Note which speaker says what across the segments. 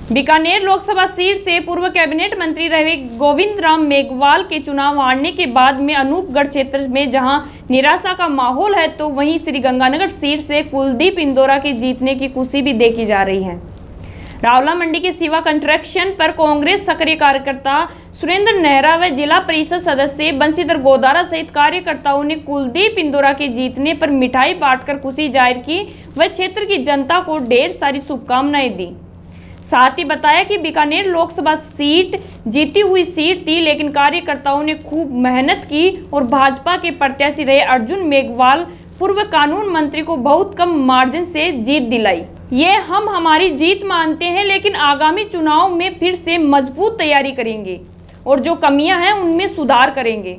Speaker 1: Bikaner Lok Sabha seat से पूर्व cabinet मंत्री रहे गोविंद राम मेघवाल के चुनाव हारने के बाद में अनूपगढ़ क्षेत्र में जहां निराशा का माहौल है, तो वहीं श्रीगंगानगर सीट से कुलदीप इंदौरा के जीतने की खुशी भी देखी जा रही है। रावला मंडी के शिवा कंस्ट्रक्शन पर कांग्रेस सक्रिय कार्यकर्ता सुरेंद्र नेहरा व जिला परिषद सदस्य बंशीधर गोदारा सहित कार्यकर्ताओं ने कुलदीप इंदौरा के जीतने पर मिठाई बांटकर खुशी जाहिर की व क्षेत्र की जनता को ढेर सारी शुभकामनाएं दी। साथ ही बताया कि बीकानेर लोकसभा सीट जीती हुई सीट थी, लेकिन कार्यकर्ताओं ने खूब मेहनत की और भाजपा के प्रत्याशी रहे अर्जुन मेघवाल पूर्व कानून मंत्री को बहुत कम मार्जिन से जीत दिलाई। ये हम हमारी जीत मानते हैं, लेकिन आगामी चुनाव में फिर से मजबूत तैयारी करेंगे और जो कमियां हैं उनमें सुधार करेंगे।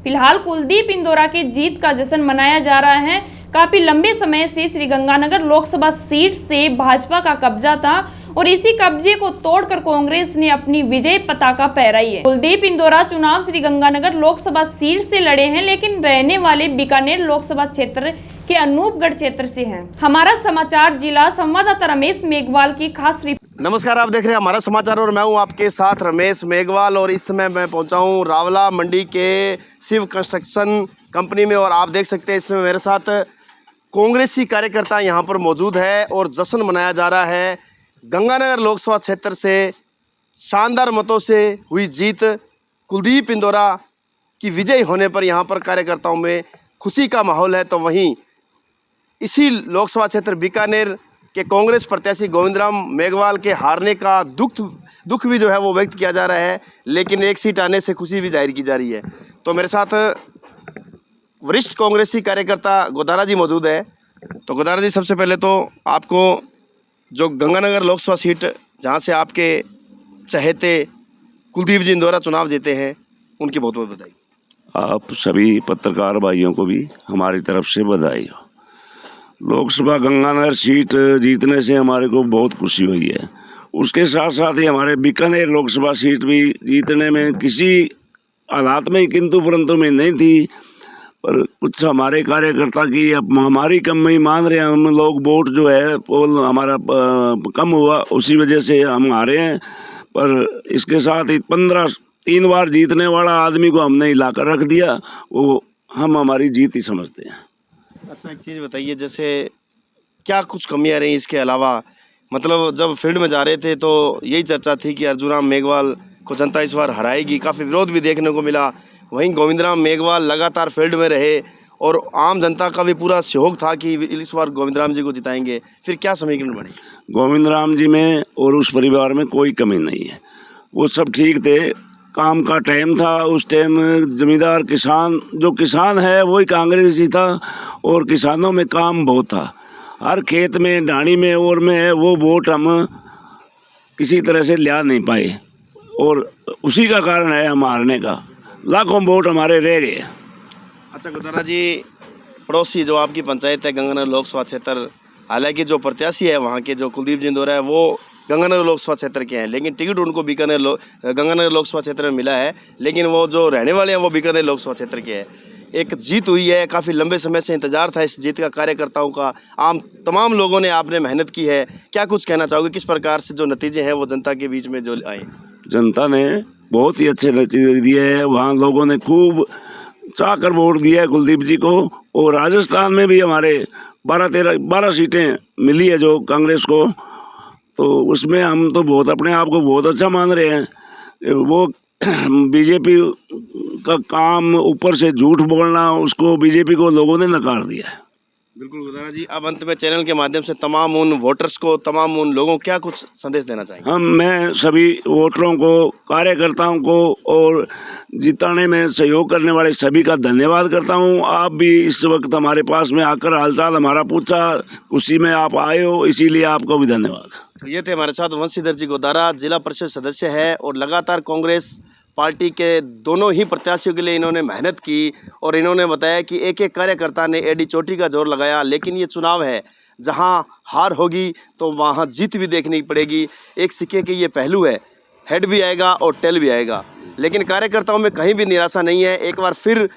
Speaker 1: फिलहाल कुलदीप इंदौरा के जीत का जश्न मनाया जा रहा है। काफी लंबे समय से श्रीगंगानगर लोकसभा सीट से भाजपा का कब्जा था और इसी कब्जे को तोड़कर कांग्रेस ने अपनी विजय पताका फहराई है। कुलदीप इंदौरा चुनाव श्रीगंगानगर लोकसभा सीट से लड़े हैं, लेकिन रहने वाले बीकानेर लोकसभा क्षेत्र के अनूपगढ़ क्षेत्र से हैं। हमारा समाचार जिला संवाददाता रमेश मेघवाल की खास रिपोर्ट।
Speaker 2: नमस्कार, आप देख रहे हैं हमारा समाचार और मैं हूं आपके साथ रमेश मेघवाल। और इस समय मैं पहुंचा हूं रावला मंडी के शिव कंस्ट्रक्शन कंपनी में और आप देख सकते हैं इसमें मेरे साथ कांग्रेसी कार्यकर्ता यहां पर मौजूद है और जश्न मनाया जा रहा है। गंगानगर लोकसभा क्षेत्र से शानदार मतों से हुई जीत, कुलदीप इंदौरा की विजय होने पर यहाँ पर कार्यकर्ताओं में खुशी का माहौल है। तो वहीं इसी लोकसभा क्षेत्र बीकानेर के कांग्रेस प्रत्याशी गोविंद राम मेघवाल के हारने का दुख भी जो है वो व्यक्त किया जा रहा है, लेकिन एक सीट आने से खुशी भी जाहिर की जा रही है। तो मेरे साथ वरिष्ठ कांग्रेसी कार्यकर्ता गोदारा जी मौजूद है। तो गोदारा जी, सबसे पहले तो आपको जो गंगानगर लोकसभा सीट जहां से आपके चहेते कुलदीप जी इंदौरा चुनाव जीते हैं, उनकी बहुत बहुत बधाई।
Speaker 3: आप सभी पत्रकार भाइयों को भी हमारी तरफ से बधाई हो। लोकसभा गंगानगर सीट जीतने से हमारे को बहुत खुशी हुई है। उसके साथ साथ ही हमारे बीकानेर लोकसभा सीट भी जीतने में किसी हालात में किंतु परंतु में नहीं थी, पर कुछ हमारे कार्यकर्ता की अब हमारी कमी मान रहे हैं हम लोग। वोट जो है वो हमारा कम हुआ, उसी वजह से हम हारे हैं। पर इसके साथ ही 3 बार जीतने वाला आदमी को हमने हिलाकर रख दिया, वो हम हमारी जीत ही समझते हैं।
Speaker 2: अच्छा, एक चीज़ बताइए, जैसे क्या कुछ कमियां रही इसके अलावा? मतलब जब फील्ड में जा रहे थे तो यही चर्चा थी कि अर्जुन राम मेघवाल को जनता इस बार हराएगी, काफ़ी विरोध भी देखने को मिला। वहीं गोविंद राम मेघवाल लगातार फील्ड में रहे और आम जनता का भी पूरा सहयोग था कि इस बार गोविंद राम जी को जिताएंगे। फिर क्या समीकरण बने?
Speaker 3: गोविंद राम जी में और उस परिवार में कोई कमी नहीं है, वो सब ठीक थे। काम का टाइम था, उस टाइम जमींदार किसान है वही कांग्रेसी था और किसानों में काम बहुत था। हर खेत में, ढाणी में और में है, वो वोट हम किसी तरह से लिया नहीं पाए और उसी का कारण है हम हारने का। लाखों वोट हमारे रह गए।
Speaker 2: अच्छा गोदारा जी, पड़ोसी जो आपकी पंचायत है गंगानगर लोकसभा क्षेत्र, हालांकि जो प्रत्याशी है वहाँ के जो कुलदीप जी इंदौरा है वो गंगानगर लोकसभा क्षेत्र के हैं, लेकिन टिकट उनको गंगानगर लोकसभा क्षेत्र में मिला है, लेकिन वो जो रहने वाले हैं वो बीकानेर लोकसभा क्षेत्र के हैं। एक जीत हुई है, काफ़ी लंबे समय से इंतजार था इस जीत का कार्यकर्ताओं का, तमाम लोगों ने आपने मेहनत की है। क्या कुछ कहना चाहोगे, किस प्रकार से जो नतीजे हैं वो जनता के बीच में जो आए?12
Speaker 3: ने बहुत ही अच्छे नतीजे दिए हैं। वहाँ लोगों ने खूब चाहकर वोट दिया है कुलदीप जी को। और राजस्थान में भी हमारे 12 सीटें मिली है जो कांग्रेस को, तो उसमें हम तो बहुत अपने आप को बहुत अच्छा मान रहे हैं। वो बीजेपी का काम ऊपर से झूठ बोलना, उसको बीजेपी को लोगों ने नकार दिया है।
Speaker 2: बिल्कुल गोदारा जी, अब अंत में चैनल के माध्यम से तमाम उन वोटर्स को, तमाम उन लोगों को क्या कुछ संदेश देना चाहेंगे?
Speaker 3: मैं सभी वोटरों को, कार्यकर्ताओं को और जिताने में सहयोग करने वाले सभी का धन्यवाद करता हूं। आप भी इस वक्त हमारे पास में आकर हालचाल हमारा पूछा, खुशी में आप आए हो, इसीलिए आपको भी धन्यवाद।
Speaker 2: तो ये थे हमारे साथ बंशीधर जी गोदारा, जिला परिषद सदस्य है और लगातार कांग्रेस पार्टी के दोनों ही प्रत्याशियों के लिए इन्होंने मेहनत की और इन्होंने बताया कि एक एक कार्यकर्ता ने एडी चोटी का जोर लगाया। लेकिन ये चुनाव है, जहां हार होगी तो वहां जीत भी देखनी पड़ेगी। एक सिक्के के ये पहलू है, हेड भी आएगा और टेल भी आएगा, लेकिन कार्यकर्ताओं में कहीं भी निराशा नहीं है। एक बार फिर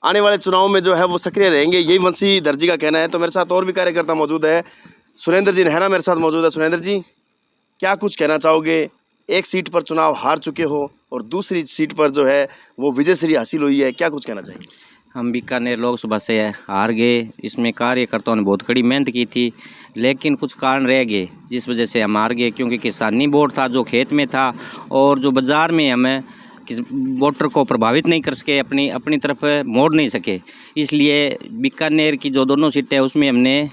Speaker 2: आने वाले चुनाव में जो है वो सक्रिय रहेंगे, यही बंशीधर जी का कहना है। तो मेरे साथ और भी कार्यकर्ता मौजूद है। सुरेंद्र जी नेहरा मेरे साथ मौजूद है। सुरेंद्र जी, क्या कुछ कहना चाहोगे? एक सीट पर चुनाव हार चुके हो और दूसरी सीट पर जो है वो विजयश्री हासिल हुई है, क्या कुछ कहना चाहिए?
Speaker 4: हम बीकानेर लोकसभा से हार गए। इसमें कार्यकर्ताओं ने बहुत कड़ी मेहनत की थी, लेकिन कुछ कारण रह गए जिस वजह से हम हार गए, क्योंकि किसानी बोर्ड था जो खेत में था और जो बाज़ार में हमें वोटर को प्रभावित नहीं कर सके, अपनी तरफ मोड़ नहीं सके। इसलिए बीकानेर की जो दोनों सीटें उसमें हमने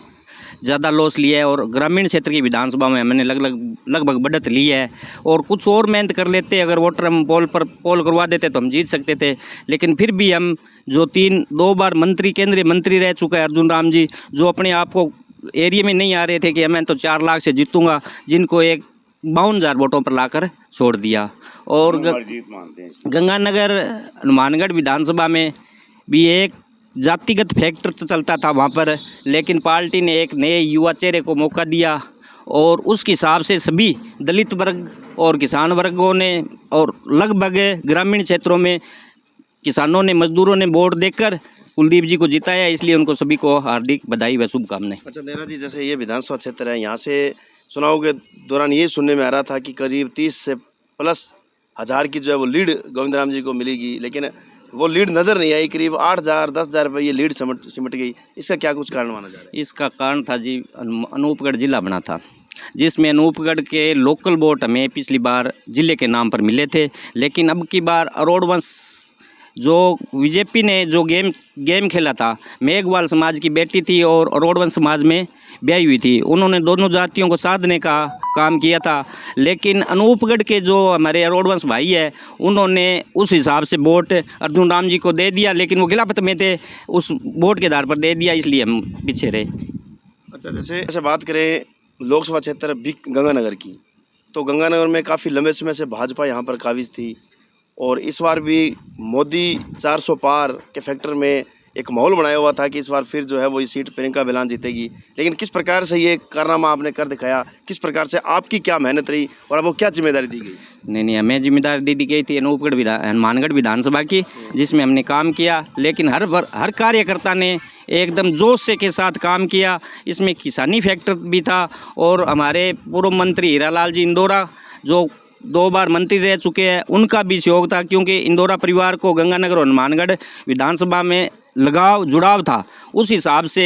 Speaker 4: ज़्यादा लॉस लिया है और ग्रामीण क्षेत्र की विधानसभा में हमने लगभग बढ़त ली है। और कुछ और मेहनत कर लेते, अगर वोटर हम पोल करवा देते तो हम जीत सकते थे। लेकिन फिर भी हम जो 2 बार केंद्रीय मंत्री रह चुका है अर्जुन राम जी, जो अपने आप को एरिया में नहीं आ रहे थे कि मैं तो 4 लाख से जीतूंगा, जिनको एक 52,000 वोटों पर लाकर छोड़ दिया। और गंगानगर हनुमानगढ़ विधानसभा में भी एक जातिगत फैक्टर चलता था वहाँ पर, लेकिन पार्टी ने एक नए युवा चेहरे को मौका दिया और उसके हिसाब से सभी दलित वर्ग और किसान वर्गों ने और लगभग ग्रामीण क्षेत्रों में किसानों ने, मजदूरों ने वोट देकर कुलदीप जी को जिताया। इसलिए उनको सभी को हार्दिक बधाई व शुभकामनाएं।
Speaker 2: अच्छा नेहरा जी, जैसे ये विधानसभा क्षेत्र है, यहाँ से चुनाव के दौरान ये सुनने में आ रहा था कि करीब 30 से प्लस हज़ार की जो है वो लीड गोविंद राम जी को मिलेगी, लेकिन वो लीड नज़र नहीं आई। करीब 8,000 10,000 रुपये ये लीड सिमट गई। इसका क्या कुछ कारण माना जा रहा है?
Speaker 4: इसका कारण था जी, अनूपगढ़ जिला बना था, जिसमें अनूपगढ़ के लोकल वोट हमें पिछली बार जिले के नाम पर मिले थे। लेकिन अब की बार अरोड़ वंश जो बीजेपी ने जो गेम खेला था, मेघवाल समाज की बेटी थी और अरोड़ वंश समाज में ब्याही हुई थी, उन्होंने दोनों जातियों को साधने का काम किया था। लेकिन अनूपगढ़ के जो हमारे अरोड़ वंश भाई है, उन्होंने उस हिसाब से वोट अर्जुन राम जी को दे दिया, लेकिन वो खिलाफत में थे, उस वोट के आधार पर दे दिया, इसलिए हम पीछे रहे।
Speaker 2: अच्छा, जैसे बात करें लोकसभा क्षेत्र गंगानगर की, तो गंगानगर में काफ़ी लंबे समय से भाजपा यहाँ पर काबिज थी और इस बार भी मोदी 400 पार के फैक्टर में एक माहौल बनाया हुआ था कि इस बार फिर जो है वो ये सीट प्रियंका बिलान जीतेगी। लेकिन किस प्रकार से ये कारनामा आपने कर दिखाया, किस प्रकार से आपकी क्या मेहनत रही और आपको क्या जिम्मेदारी दी गई?
Speaker 4: नहीं, हमें जिम्मेदारी दी गई थी हनुमानगढ़ विधानसभा की, जिसमें हमने काम किया। लेकिन हर कार्यकर्ता ने एकदम जोश से के साथ काम किया। इसमें किसानी फैक्टर भी था और हमारे पूर्व मंत्री हीरालाल जी इंदौरा जो 2 बार मंत्री रह चुके हैं, उनका भी सहयोग था, क्योंकि इंदौरा परिवार को गंगानगर और हनुमानगढ़ विधानसभा में जुड़ाव था। उस हिसाब से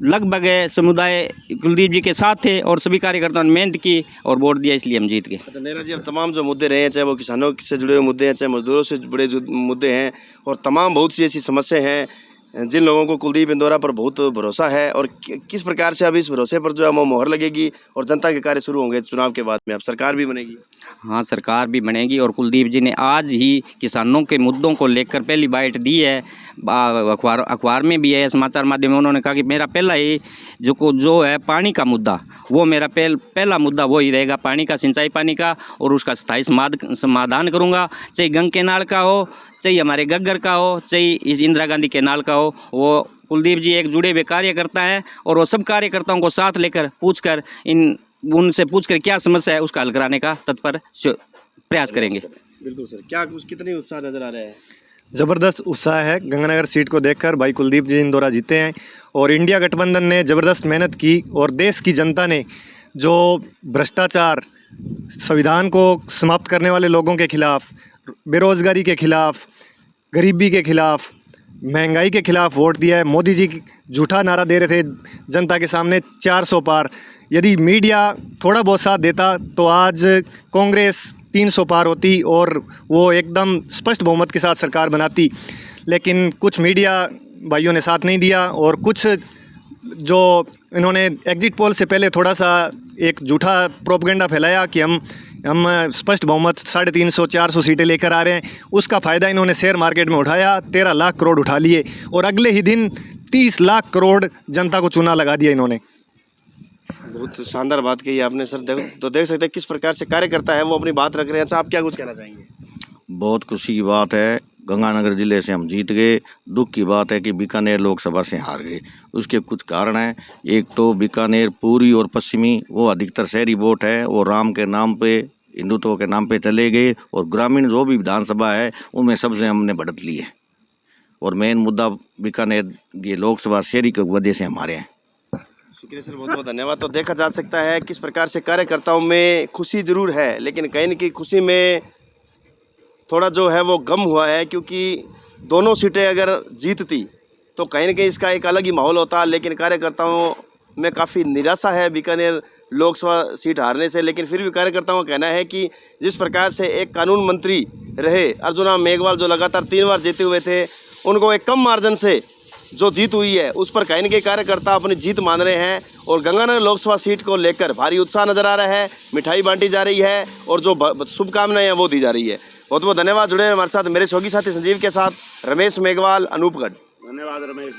Speaker 4: लगभग समुदाय कुलदीप जी के साथ थे और सभी कार्यकर्ताओं ने मेहनत की और वोट दिया, इसलिए हम जीत गए।
Speaker 2: अच्छा नेहरा जी, अब तमाम जो मुद्दे रहे हैं, चाहे वो किसानों से जुड़े हुए मुद्दे हैं, चाहे मजदूरों से जुड़े मुद्दे हैं और तमाम बहुत सी ऐसी समस्याएं हैं जिन लोगों को कुलदीप इंदौरा पर बहुत भरोसा है, और किस प्रकार से अब इस भरोसे पर जो है वो मोहर लगेगी और जनता के कार्य शुरू होंगे चुनाव के बाद में, अब सरकार भी बनेगी?
Speaker 4: हाँ, सरकार भी बनेगी और कुलदीप जी ने आज ही किसानों के मुद्दों को लेकर पहली बाइट दी है। अखबार में भी है, समाचार माध्यम में उन्होंने कहा कि मेरा पहला ही जो है पानी का मुद्दा, वो मेरा पहला मुद्दा वो ही रहेगा, पानी का, सिंचाई पानी का, और उसका स्थायी समाधान करूँगा। चाहे गंग केनाल का हो, चाहे हमारे घग्गर का हो, चाहे इस इंदिरा गांधी केनाल का हो, वो कुलदीप जी एक जुड़े हुए कार्यकर्ता हैं और वो सब कार्यकर्ताओं को साथ लेकर उनसे पूछकर क्या समस्या है उसका हल कराने का तत्पर प्रयास करेंगे।
Speaker 2: बिल्कुल सर, क्या कितनी उत्साह नजर आ रहा है?
Speaker 5: ज़बरदस्त उत्साह है गंगानगर सीट को देखकर। भाई कुलदीप जी इंदौरा जीते हैं और इंडिया गठबंधन ने ज़बरदस्त मेहनत की और देश की जनता ने जो भ्रष्टाचार, संविधान को समाप्त करने वाले लोगों के खिलाफ, बेरोज़गारी के खिलाफ, गरीबी के खिलाफ, महंगाई के खिलाफ वोट दिया है। मोदी जी झूठा नारा दे रहे थे जनता के सामने 400 पार। यदि मीडिया थोड़ा बहुत साथ देता तो आज कांग्रेस 300 पार होती और वो एकदम स्पष्ट बहुमत के साथ सरकार बनाती। लेकिन कुछ मीडिया भाइयों ने साथ नहीं दिया और कुछ जो इन्होंने एग्जिट पोल से पहले थोड़ा सा एक झूठा प्रोपेगेंडा फैलाया कि हम स्पष्ट बहुमत 350-400 सीटें लेकर आ रहे हैं, उसका फ़ायदा इन्होंने शेयर मार्केट में उठाया। 13 लाख करोड़ उठा लिए और अगले ही दिन 30 लाख करोड़ जनता को चूना लगा दिया इन्होंने।
Speaker 2: बहुत शानदार बात कही आपने सर। तो देख सकते हैं किस प्रकार से कार्यकर्ता है वो अपनी बात रख रहे हैं। अच्छा, आप क्या कुछ कहना चाहेंगे?
Speaker 6: बहुत खुशी की बात है, गंगानगर ज़िले से हम जीत गए। दुख की बात है कि बीकानेर लोकसभा से हार गए। उसके कुछ कारण हैं। एक तो बीकानेर पूर्वी और पश्चिमी वो अधिकतर शहरी वोट है, वो राम के नाम पे, हिंदुत्व के नाम पे चले गए और ग्रामीण जो भी विधानसभा है उनमें सबसे हमने बढ़त ली है। और मेन मुद्दा बीकानेर ये लोकसभा शहरी की वजह से हमारे हैं।
Speaker 2: शुक्रिया सर, बहुत बहुत धन्यवाद। तो देखा जा सकता है किस प्रकार से कार्यकर्ताओं में खुशी जरूर है, लेकिन कहीं न कहीं खुशी में थोड़ा जो है वो गम हुआ है, क्योंकि दोनों सीटें अगर जीतती तो कहीं न कहीं इसका एक अलग ही माहौल होता। लेकिन कार्यकर्ताओं में काफ़ी निराशा है बीकानेर लोकसभा सीट हारने से। लेकिन फिर भी कार्यकर्ताओं का कहना है कि जिस प्रकार से एक कानून मंत्री रहे अर्जुन राम मेघवाल, जो लगातार 3 बार जीते हुए थे, उनको एक कम मार्जिन से जो जीत हुई है उस पर कहीं न कहीं कार्यकर्ता अपनी जीत मान रहे हैं। और गंगानगर लोकसभा सीट को लेकर भारी उत्साह नजर आ रहा है, मिठाई बांटी जा रही है और जो शुभकामनाएं हैं वो दी जा रही है। बहुत बहुत धन्यवाद। जुड़े हमारे साथ मेरे सहयोगी साथी संजीव के साथ रमेश मेघवाल, अनूपगढ़।
Speaker 3: धन्यवाद रमेश।